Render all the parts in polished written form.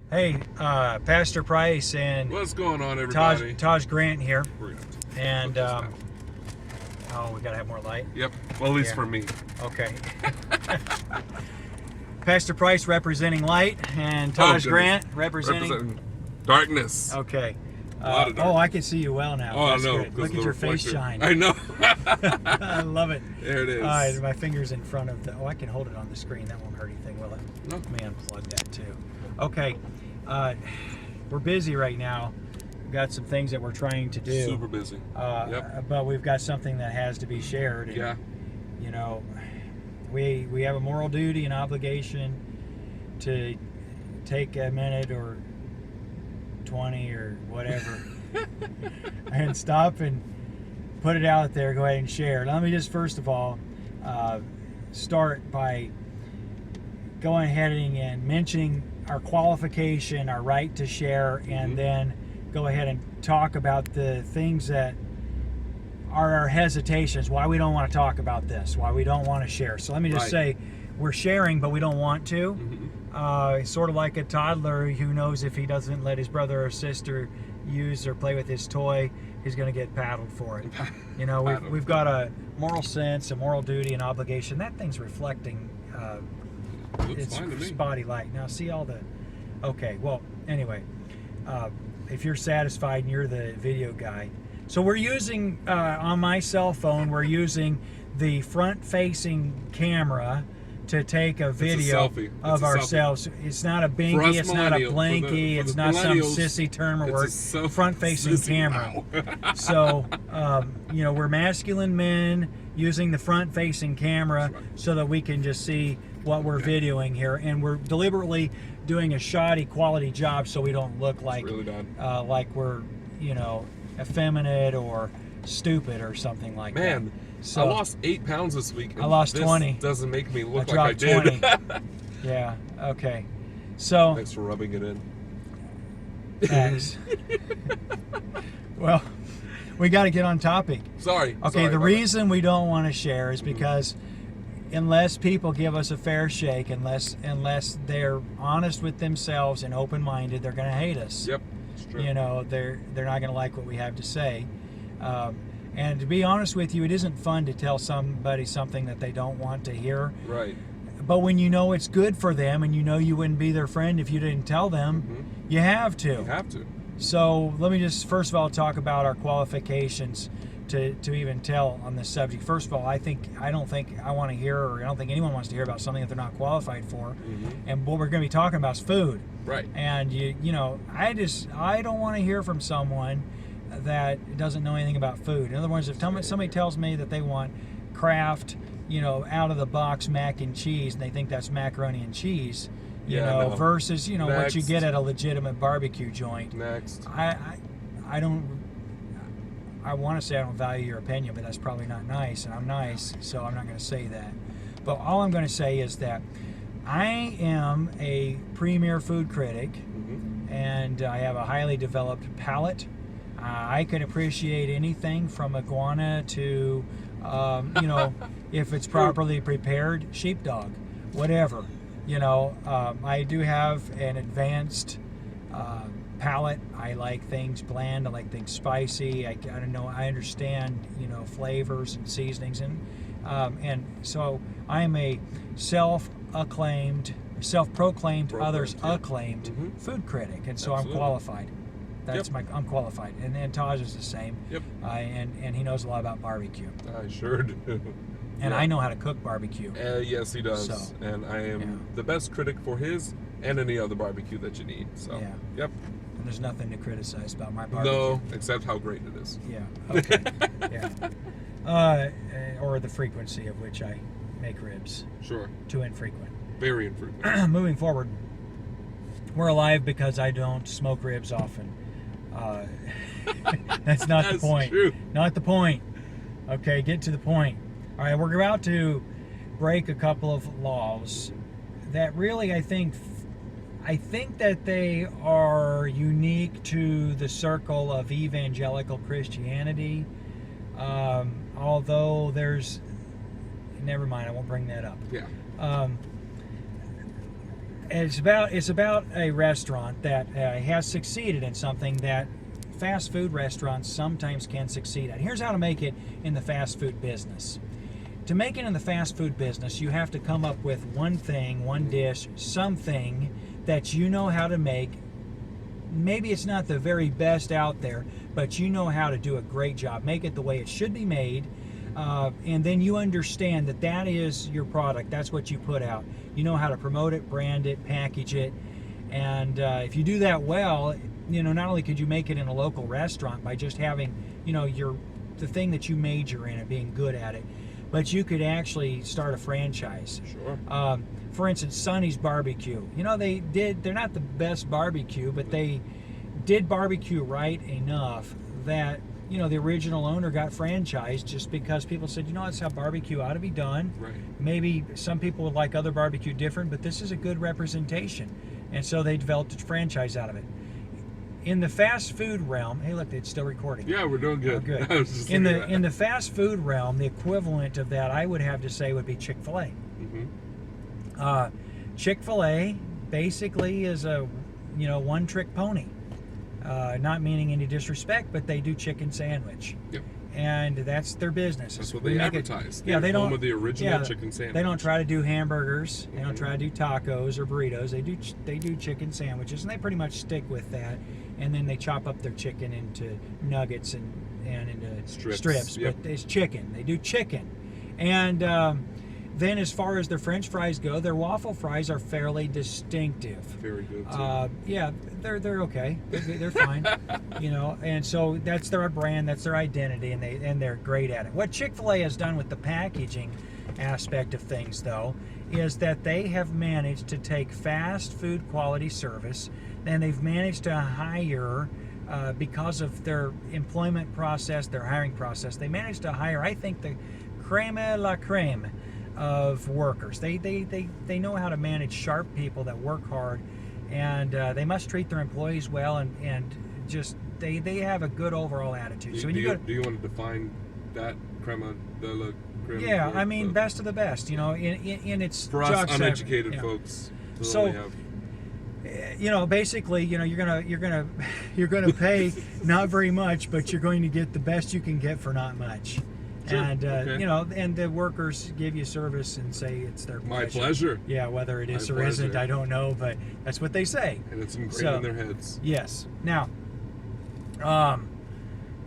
Hey, Pastor Price and What's going on, everybody? Taj Grant here. We're gonna And, put this down. oh, we gotta have more light? Yep. Well, at least Yeah. for me. Okay. Pastor Price representing light and Taj goodness. Grant representing... darkness. Okay. A lot of dark. Oh, I can see you well now. Oh, That's no. good. Look at your face shine. I know. I love it. There it is. My finger's in front of the... Oh, I can hold it on the screen. That won't hurt anything, will it? No. Let me unplug that, too. Okay. We're busy right now. We've got some things that we're trying to do. Super busy. Yep. But we've got something that has to be shared. And, Yeah. You know, we have a moral duty and obligation to take a minute or 20 or whatever and stop and put it out there. Go ahead and share. Let me just first of all start by going ahead and mentioning our qualification, our right to share, and then go ahead and talk about the things that are our hesitations, why we don't want to talk about this, why we don't want to share. So let me just say, we're sharing, but we don't want to. Sort of like a toddler who knows if he doesn't let his brother or sister use or play with his toy, he's going to get paddled for it. You know, we've got a moral sense, a moral duty, and obligation. That thing's reflecting it's spotty light. Now see all the... Okay, well, anyway, if you're satisfied and you're the video guy. So we're using, on my cell phone, we're using the front-facing camera to take a video of ourselves. It's not a bingy, it's not a blanky, it's not some sissy term or word. Front-facing camera. So, you know, we're masculine men using the front-facing camera so that we can just see what we're videoing here, and we're deliberately doing a shoddy quality job so we don't look like like we're, you know, effeminate or stupid or something like that. Man, so I lost 8 pounds this week. And I lost this 20. Doesn't make me look I like I did. 20. Yeah. Okay. So thanks for rubbing it in. Thanks. Well, we got to get on topic. Sorry. Okay. The reason we don't want to share is because unless people give us a fair shake, unless they're honest with themselves and open-minded, they're going to hate us. Yep. It's true. You know, they're not going to like what we have to say. And to be honest with you, it isn't fun to tell somebody something that they don't want to hear. Right. But when you know it's good for them and you know you wouldn't be their friend if you didn't tell them, you have to. You have to. So let me just first of all talk about our qualifications to even tell on this subject. First of all, I don't think I want to hear, or I don't think anyone wants to hear about something that they're not qualified for. And what we're going to be talking about is food. Right. And you know, I don't want to hear from someone that doesn't know anything about food. In other words, if somebody tells me that they want Kraft, you know, out of the box mac and cheese, and they think that's macaroni and cheese, you know, versus, you know, what you get at a legitimate barbecue joint. Next. I want to say I don't value your opinion, but that's probably not nice, and I'm nice, so I'm not going to say that. But all I'm going to say is that I am a premier food critic, and I have a highly developed palate. I can appreciate anything from iguana to, you know, if it's properly prepared, sheepdog, whatever. You know, I do have an advanced palate. I like things bland. I like things spicy. I don't know. I understand, you know, flavors and seasonings, and so I'm a self-proclaimed, others acclaimed food critic, and so I'm qualified. That's I'm qualified, and Taj is the same. Yep. And he knows a lot about barbecue. I sure do. And I know how to cook barbecue. Yes, he does. So, and I am the best critic for his and any other barbecue that you need. So, yep. And there's nothing to criticize about my barbecue. No, except how great it is. Yeah. Okay. Yeah. Or the frequency of which I make ribs. Sure. Too infrequent. Very infrequent. Moving forward, we're alive because I don't smoke ribs often. That's not the point. True. Not the point. Okay, get to the point. All right, we're about to break a couple of laws that really, I think that they are unique to the circle of evangelical Christianity. Although never mind, I won't bring that up. Yeah. it's about a restaurant that has succeeded in something that fast food restaurants sometimes can succeed at. Here's how to make it in the fast food business. To make it in the fast food business, you have to come up with one thing, one dish, something that you know how to make. Maybe it's not the very best out there, but you know how to do a great job. Make it the way it should be made, and then you understand that that is your product. That's what you put out. You know how to promote it, brand it, package it, and if you do that well, not only could you make it in a local restaurant by just having, the thing that you major in and being good at it, but you could actually start a franchise. Sure. For instance, Sonny's Barbecue. They're not the best barbecue, but they did barbecue right enough that, the original owner got franchised just because people said, that's how barbecue ought to be done. Right. Maybe some people would like other barbecue different, but this is a good representation. And so they developed a franchise out of it. In the fast food realm, hey, look, it's still recording. Yeah, we're doing good. Oh, good. I was just in the fast food realm, the equivalent of that, I would have to say, would be Chick-fil-A. Mm-hmm. Chick-fil-A basically is a one-trick pony. Not meaning any disrespect, but they do chicken sandwich. Yep. And that's their business. That's what they advertise. Yeah, they don't. Home of the original chicken sandwich. They don't try to do hamburgers. They don't try to do tacos or burritos. They do chicken sandwiches, and they pretty much stick with that. And then they chop up their chicken into nuggets and into strips. Yep. But it's chicken. They do chicken, and then as far as their French fries go, their waffle fries are fairly distinctive. Very good too. Yeah, they're okay. They're fine. And so that's their brand, that's their identity, and they're great at it. What Chick-fil-A has done with the packaging aspect of things, though, is that they have managed to take fast food quality service, and they've managed to hire, because of their employment process, their hiring process, they managed to hire, I think, the creme la creme of workers. They know how to manage sharp people that work hard, and they must treat their employees well, and just they have a good overall attitude. Do you want to define that crema de la creme? Yeah, I mean, best of the best. In its for us uneducated folks. So, basically, you're gonna pay not very much, but you're going to get the best you can get for not much. Sure. And Okay. And the workers give you service and say it's their pleasure. My pleasure. Yeah, whether it is My or isn't, pleasure. I don't know, but that's what they say. And it's ingrained in their heads. Yes. Now,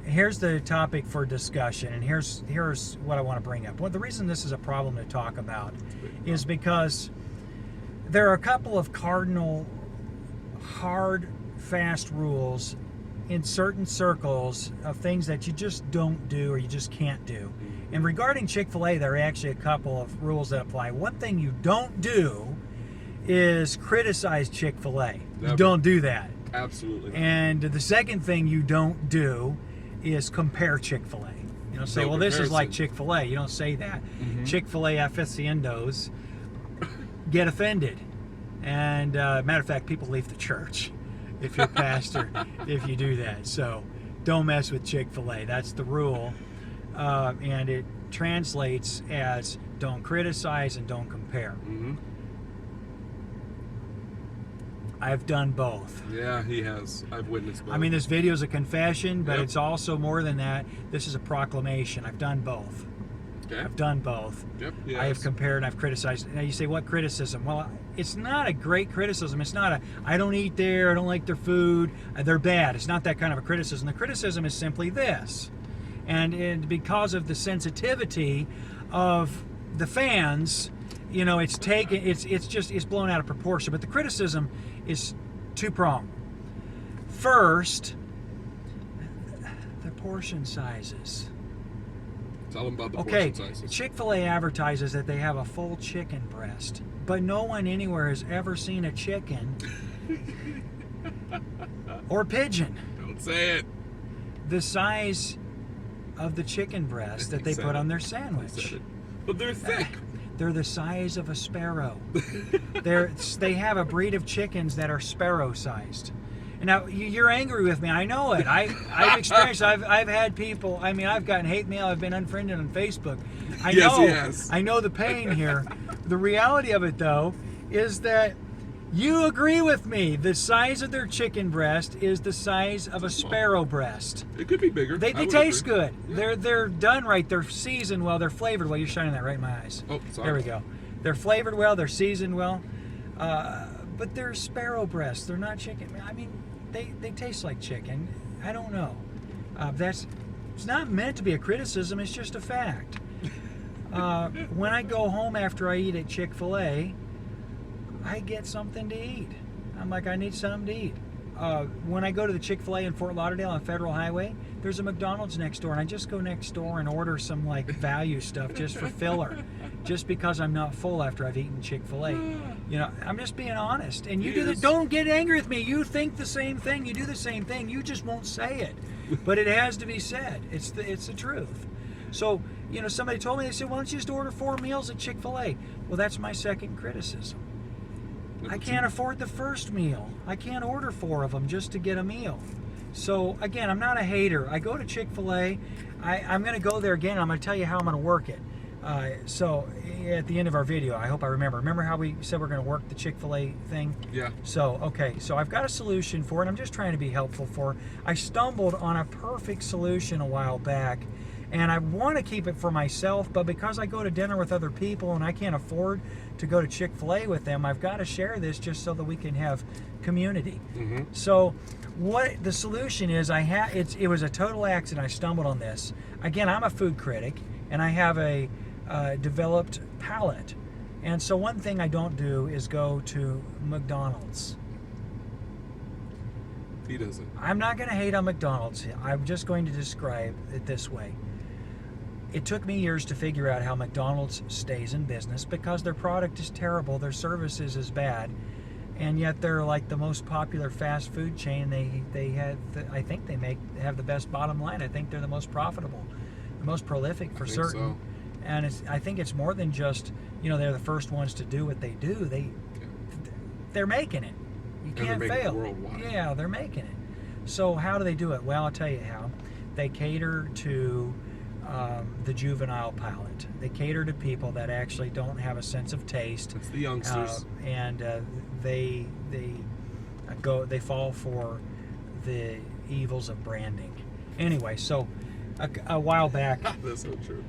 here's the topic for discussion, and here's what I want to bring up. Well, the reason this is a problem to talk about is because there are a couple of cardinal, hard, fast rules in certain circles of things that you just don't do or you just can't do. And regarding Chick-fil-A, there are actually a couple of rules that apply. One thing you don't do is criticize Chick-fil-A. You don't do that. Absolutely. And the second thing you don't do is compare Chick-fil-A. Say, well, this is like Chick-fil-A. You don't say that. Mm-hmm. Chick-fil-A aficionados get offended. And matter of fact, people leave the church if you're pastor, if you do that. So don't mess with Chick-fil-A. That's the rule. And it translates as don't criticize and don't compare. Mm-hmm. I've done both. Yeah, he has. I've witnessed both. I mean, this video is a confession, but Yep. it's also more than that. This is a proclamation. I've done both. Okay. I've done both. Yep. I have compared and I've criticized. Now you say, what criticism? Well, it's not a great criticism. It's not I don't eat there, I don't like their food, they're bad. It's not that kind of a criticism. The criticism is simply this. And because of the sensitivity of the fans, it's blown out of proportion. But the criticism is two-pronged. First, the portion sizes. Tell them about the Okay, portion sizes. Chick-fil-A advertises that they have a full chicken breast, but no one anywhere has ever seen a chicken or pigeon Don't say it. the size of the chicken breast that they put on their sandwich. But they're thick. They're the size of a sparrow. They have a breed of chickens that are sparrow-sized. And now you're angry with me. I know it. I've experienced. I've had people. I mean, I've gotten hate mail. I've been unfriended on Facebook. Yes, he has. I know the pain here. The reality of it, though, is that You agree with me. The size of their chicken breast is the size of a sparrow breast. It could be bigger. They I would taste agree. good. Yeah. They're done right. They're seasoned well. They're flavored well. You're shining that right in my eyes. Oh, sorry. There we go. They're flavored well. They're seasoned well. But they're sparrow breasts. They're not chicken. I mean, they taste like chicken. I don't know. It's not meant to be a criticism. It's just a fact. When I go home after I eat at Chick-fil-A, I get something to eat. I'm like, I need something to eat. When I go to the Chick-fil-A in Fort Lauderdale on Federal Highway, there's a McDonald's next door, and I just go next door and order some like value stuff just for filler, just because I'm not full after I've eaten Chick-fil-A. You know, I'm just being honest. And you do that. Don't get angry with me. You think the same thing. You do the same thing. You just won't say it, but it has to be said. It's the truth. So, you know, somebody told me, they said, why don't you just order 4 meals at Chick-fil-A? Well, that's my second criticism. I can't afford the first meal. I can't order 4 of them just to get a meal. So, again, I'm not a hater. I go to Chick-fil-A. I'm going to go there again. I'm going to tell you how I'm going to work it. So, at the end of our video, I hope I remember. Remember how we said we're going to work the Chick-fil-A thing? Yeah. So, okay. So, I've got a solution for it. I'm just trying to be helpful for it. I stumbled on a perfect solution a while back. And I want to keep it for myself, but because I go to dinner with other people and I can't afford to go to Chick-fil-A with them, I've got to share this just so that we can have community. Mm-hmm. So what the solution is, it was a total accident. I stumbled on this. Again, I'm a food critic, and I have a developed palate. And so one thing I don't do is go to McDonald's. He doesn't. I'm not going to hate on McDonald's. I'm just going to describe it this way. It took me years to figure out how McDonald's stays in business because their product is terrible, their service is as bad, and yet they're like the most popular fast food chain. I think they have the best bottom line. I think they're the most profitable, the most prolific for certain. So. And I think it's more than just, you know, they're the first ones to do what they do. They're making it. You can't fail. Worldwide. Yeah, they're making it. So how do they do it? Well, I'll tell you how. They cater to the juvenile palate. They cater to people that actually don't have a sense of taste. It's the youngsters. And they fall for the evils of branding. Anyway, so a while back, That's so true.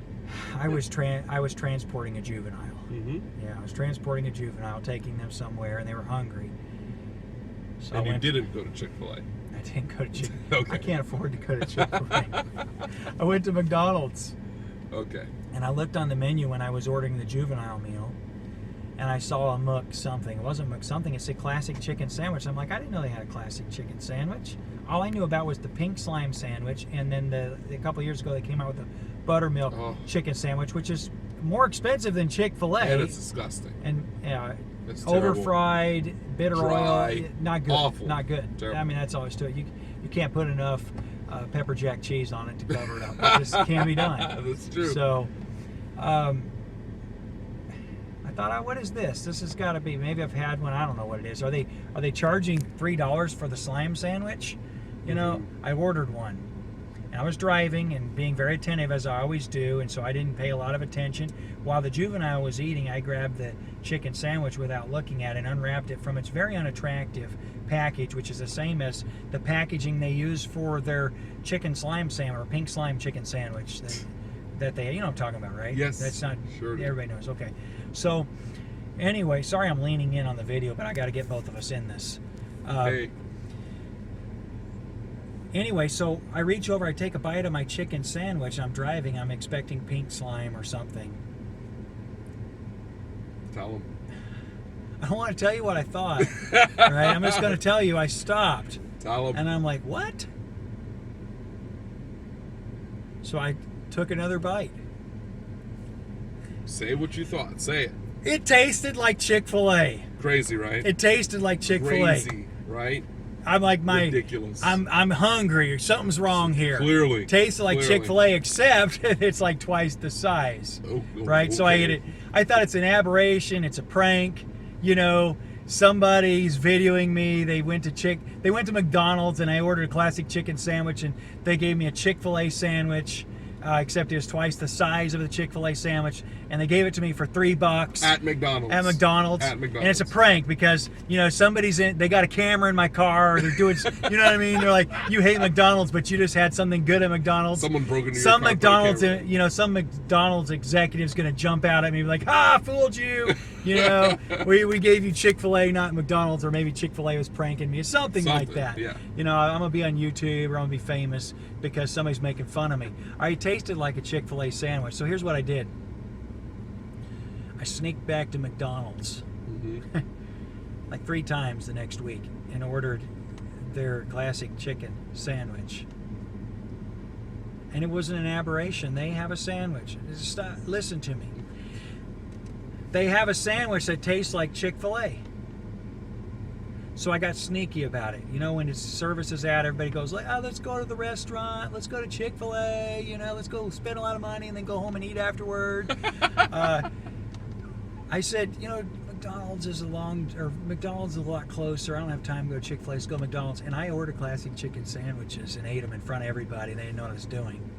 I was transporting a juvenile. Mm-hmm. Yeah, I was transporting a juvenile, taking them somewhere, and they were hungry. So And you didn't go to Chick-fil-A. I didn't go to Chick. Okay. I can't afford to go to Chick-fil-A. I went to McDonald's, Okay. and I looked on the menu when I was ordering the juvenile meal, and I saw a Mc something. It wasn't Mc something. It said classic chicken sandwich. I'm like, I didn't know they had a classic chicken sandwich. All I knew about was the pink slime sandwich, and then a couple years ago they came out with the buttermilk chicken sandwich, which is more expensive than Chick-fil-A. And it's disgusting. And It's overfried, bitter Dry, oil, not good. awful, Not good. terrible. I mean, that's always to it. You can't put enough pepper jack cheese on it to cover it up. It just can't be done. That's true. So, I thought, what is this? This has got to be. Maybe I've had one. I don't know what it is. Are they charging $3 for the slime sandwich? You know, I ordered one. And I was driving and being very attentive, as I always do, and so I didn't pay a lot of attention. While the juvenile was eating, I grabbed the chicken sandwich without looking at it and unwrapped it from its very unattractive package, which is the same as the packaging they use for their chicken slime sandwich, or pink slime chicken sandwich that they, you know what I'm talking about, right? Yes. That's not, sure do. everybody knows. Okay. So, anyway, sorry I'm leaning in on the video, but I got to get both of us in this. Hey. Anyway, so I reach over, I take a bite of my chicken sandwich. I'm driving. I'm expecting pink slime or something. Tell them. I don't want to tell you what I thought. All right, I'm just going to tell you I stopped. Tell them. And I'm like, what? So I took another bite. Say what you thought. Say it. It tasted like Chick-fil-A. Crazy, right? It tasted like Chick-fil-A. Crazy, right? I'm like, ridiculous. I'm hungry. Something's wrong here. Clearly. Tasted like Chick-fil-A, except it's like twice the size. Right? Okay. So I ate it. I thought it's an aberration. It's a prank. You know, somebody's videoing me. They went to McDonald's, and I ordered a classic chicken sandwich, and they gave me a Chick-fil-A sandwich, except it was twice the size of the Chick-fil-A sandwich. and they gave it to me for $3 At McDonald's. At McDonald's. At McDonald's. And it's a prank because, somebody's they got a camera in my car, or they're doing, you know what I mean? They're like, you hate McDonald's, but you just had something good at McDonald's. Someone broke into your some car, McDonald's, put a camera. some McDonald's executive's going to jump out at me like, fooled you. We gave you Chick-fil-A, not McDonald's, or maybe Chick-fil-A was pranking me, something like that. Yeah. I'm going to be on YouTube, or I'm going to be famous because somebody's making fun of me. I tasted like a Chick-fil-A sandwich. So here's what I did. I sneaked back to McDonald's like 3 times the next week and ordered their classic chicken sandwich. And it wasn't an aberration. They have a sandwich. Listen to me. They have a sandwich that tastes like Chick-fil-A. So I got sneaky about it. When its service is out, everybody goes like, let's go to the restaurant. Let's go to Chick-fil-A. Let's go spend a lot of money and then go home and eat afterward. I said, McDonald's is a lot closer. I don't have time to go to Chick-fil-A. Let's go to McDonald's. And I ordered classic chicken sandwiches and ate them in front of everybody. They didn't know what I was doing.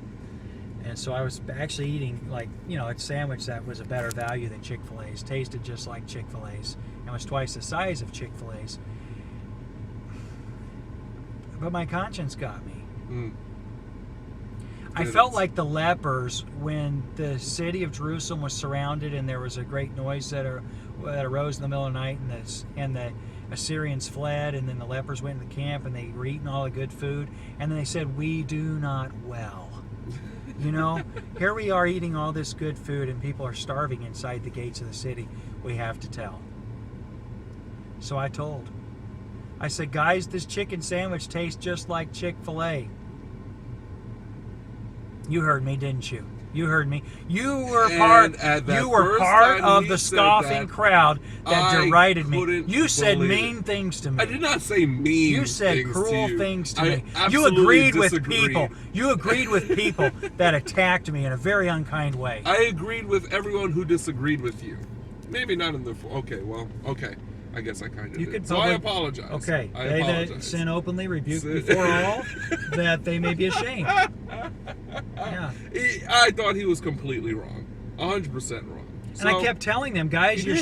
And so I was actually eating a sandwich that was a better value than Chick-fil-A's. Tasted just like Chick-fil-A's and was twice the size of Chick-fil-A's. But my conscience got me. I felt like the lepers when the city of Jerusalem was surrounded and there was a great noise that arose in the middle of the night, and the Assyrians fled, and then the lepers went into camp and they were eating all the good food, and then they said, "We do not well." Here we are eating all this good food and people are starving inside the gates of the city. We have to tell. So I said, guys, this chicken sandwich tastes just like Chick-fil-A. You heard me, didn't you? You heard me. You were part of the scoffing crowd that derided me. You said mean things to me. I did not say mean. You said cruel things to me. You absolutely agreed with disagreed. people. You agreed with people that attacked me in a very unkind way. I agreed with everyone who disagreed with you. Maybe not in the... Okay. I guess I kind of did. So I apologize. Okay. I They apologize. that sin openly rebuke before all, that they may be ashamed. Yeah. I thought he was completely wrong. 100% wrong. And I kept telling them, guys, you're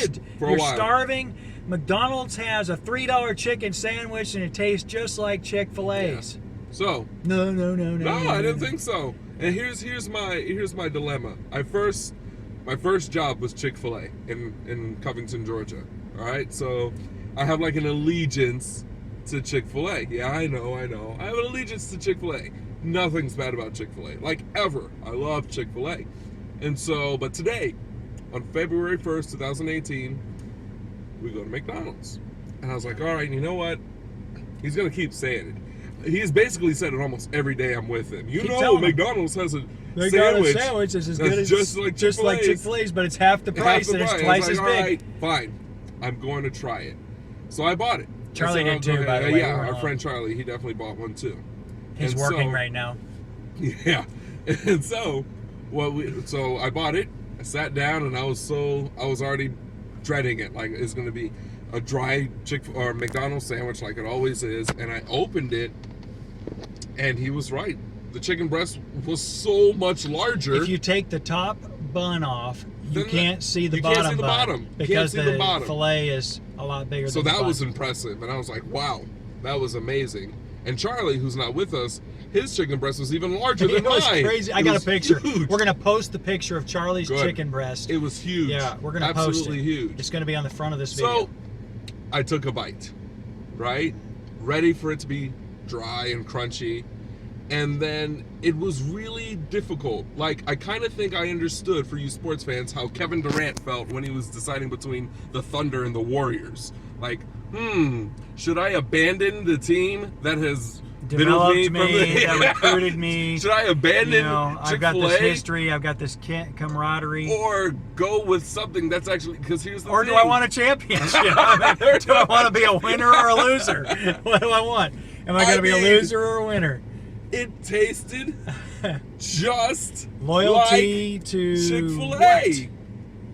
starving. McDonald's has a $3 chicken sandwich and it tastes just like Chick-fil-A's. Yeah. So No, I didn't think so. And here's my dilemma. My first job was Chick-fil-A in Covington, Georgia. All right, so I have like an allegiance to Chick-fil-A. Yeah, I know. I have an allegiance to Chick-fil-A. Nothing's bad about Chick-fil-A, like ever. I love Chick-fil-A. And so, but today, on February 1st, 2018, we go to McDonald's. And I was like, all right, you know what? He's going to keep saying it. He's basically said it almost every day I'm with him. McDonald's has a sandwich that's as good as just like Chick-fil-A's, but it's half the price and it's twice as big. All right, fine. I'm going to try it. So I bought it. Charlie did too, by the way. Yeah, our friend Charlie, he definitely bought one too. He's working right now. Yeah. And so I bought it. I sat down and I was already dreading it. Like it's going to be a dry McDonald's sandwich like it always is. And I opened it and he was right. The chicken breast was so much larger. If you take the top bun off, you can't see the bottom because the fillet is a lot bigger than the bun. So that was impressive, and I was like, wow, that was amazing. And Charlie, who's not with us, his chicken breast was even larger than mine. It was crazy. I got a picture. Huge. We're going to post the picture of Charlie's chicken breast. It was huge. Yeah, we're going to post it. Absolutely huge. It's going to be on the front of this video. So I took a bite, right? Ready for it to be dry and crunchy. And then it was really difficult. Like, I kind of think I understood, for you sports fans, how Kevin Durant felt when he was deciding between the Thunder and the Warriors. Like, should I abandon the team that has developed me, that recruited me? Should I abandon Chick-fil-A? I've got this history, I've got this camaraderie. Or go with something that's actually, because here's the thing. Or do I want a championship? Do I want to be a winner or a loser? What do I want? Am I going to be a loser or a winner? It tasted just loyalty like to Chick-fil-A. What?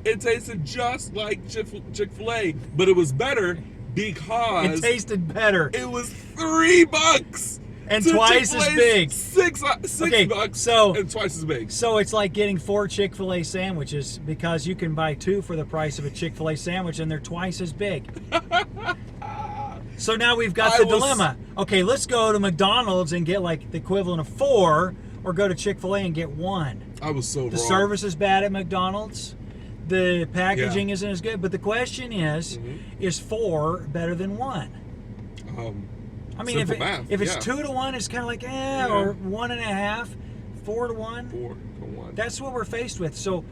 It tasted just like Chick-fil-A, but it was better because it tasted better. It was $3. And to twice as Chick-fil-A's big. Six Okay, bucks so- and twice as big. So it's like getting 4 Chick-fil-A sandwiches because you can buy 2 for the price of a Chick-fil-A sandwich and they're twice as big. So now we've got the dilemma. Okay, let's go to McDonald's and get like the equivalent of 4, or go to Chick-fil-A and get 1. I was so The wrong. service is bad at McDonald's. The packaging isn't as good. But the question is 4 better than 1? I mean, if it's 2 to 1, it's kind of like or 1.5, 4 to 1. 4 to 1. That's what we're faced with. So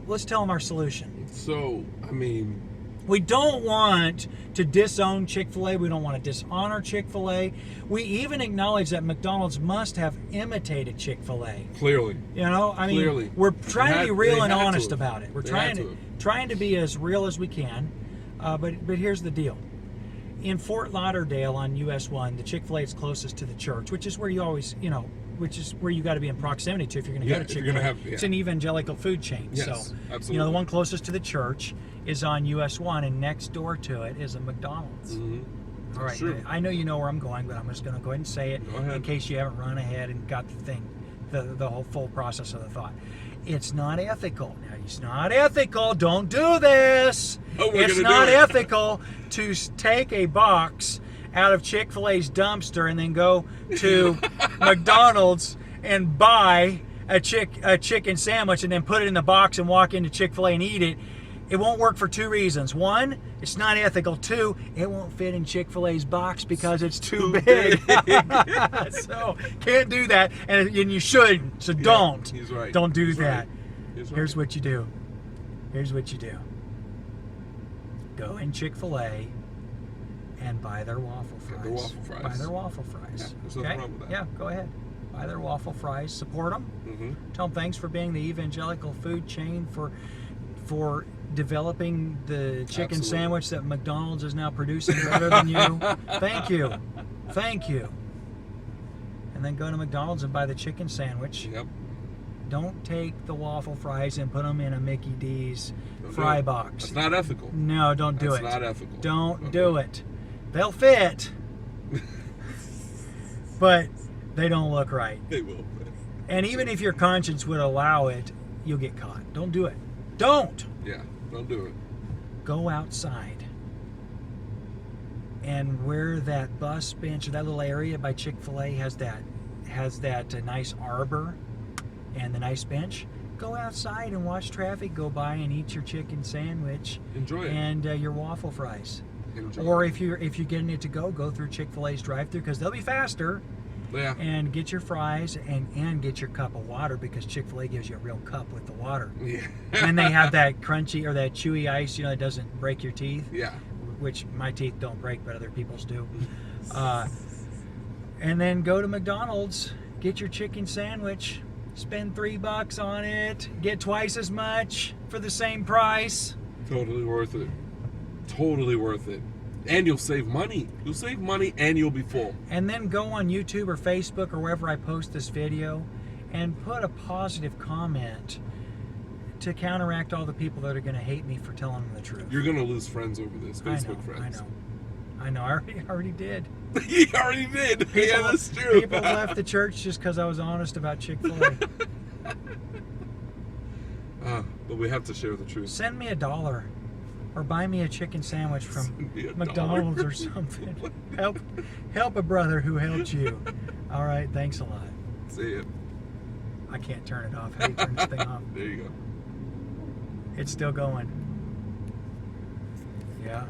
let's tell them our solution. So I mean, We don't want to disown Chick-fil-A. We don't want to dishonor Chick-fil-A. We even acknowledge that McDonald's must have imitated Chick-fil-A. clearly. You know, I mean, Clearly. we're trying to be real and honest to. about it. We're They trying to be as real as we can. But here's the deal. In Fort Lauderdale on US 1, the Chick-fil-A is closest to the church, which is where you always, which is where you got to be in proximity to if you're going to go to if you're Chick-fil-A. gonna have- It's an evangelical food chain. Yes, so, absolutely. the one closest to the church is on US 1, and next door to it is a McDonald's. Mm-hmm. All right, True. I know you know where I'm going, but I'm just going to go ahead and say it Go ahead. in case you haven't run ahead and got the thing, the whole full process of the thought. It's not ethical. Now, it's not ethical. Don't do this. Oh, we're It's gonna not do it. ethical to take a box out of Chick-fil-A's dumpster and then go to McDonald's and buy a chicken sandwich and then put it in the box and walk into Chick-fil-A and eat it. It won't work for 2 reasons. 1, it's not ethical. 2, it won't fit in Chick-fil-A's box because it's too big. So can't do that, and you shouldn't. So don't. He's right. Don't do He's that. right. He's right. Here's what you do. Here's what you do. Go in Chick-fil-A and buy their waffle fries. Get the waffle fries. Buy their waffle fries. Yeah, there's nothing wrong with that. Yeah, go ahead. Buy their waffle fries. Support them. Mm-hmm. Tell them thanks for being the evangelical food chain for developing the chicken Absolutely. sandwich that McDonald's is now producing better than you. Thank you. Thank you. And then go to McDonald's and buy the chicken sandwich. Yep. Don't take the waffle fries and put them in a Mickey D's Don't fry do it. box. That's not ethical. No, don't do it. That's not ethical. Don't do it. They'll fit, but they don't look right. They will. And even if your conscience would allow it, you'll get caught. Don't do it. Don't. Yeah, don't do it. Go outside. And where that bus bench or that little area by Chick-fil-A has that nice arbor and the nice bench, go outside and watch traffic go by and eat your chicken sandwich Enjoy it. and your waffle fries. Enjoy Or it. if you're getting it to go through Chick-fil-A's drive-thru because they'll be faster. Yeah. And get your fries and get your cup of water because Chick-fil-A gives you a real cup with the water. Yeah. And they have that crunchy or that chewy ice, that doesn't break your teeth, Yeah. which my teeth don't break, but other people's do. And then go to McDonald's, get your chicken sandwich, spend $3 on it, get twice as much for the same price. Totally worth it. Totally worth it. And you'll save money. You'll save money and you'll be full. And then go on YouTube or Facebook or wherever I post this video and put a positive comment to counteract all the people that are going to hate me for telling them the truth. You're going to lose friends over this. Facebook friends. I know. I already did. You already did. Yeah, that's true. People left the church just because I was honest about Chick-fil-A. But we have to share the truth. Send me $1 or buy me a chicken sandwich from Send me $1. McDonald's or something. Help a brother who helped you. All right, thanks a lot. See it. I can't turn it off. How do you turn this thing off? There you go. It's still going. Yeah.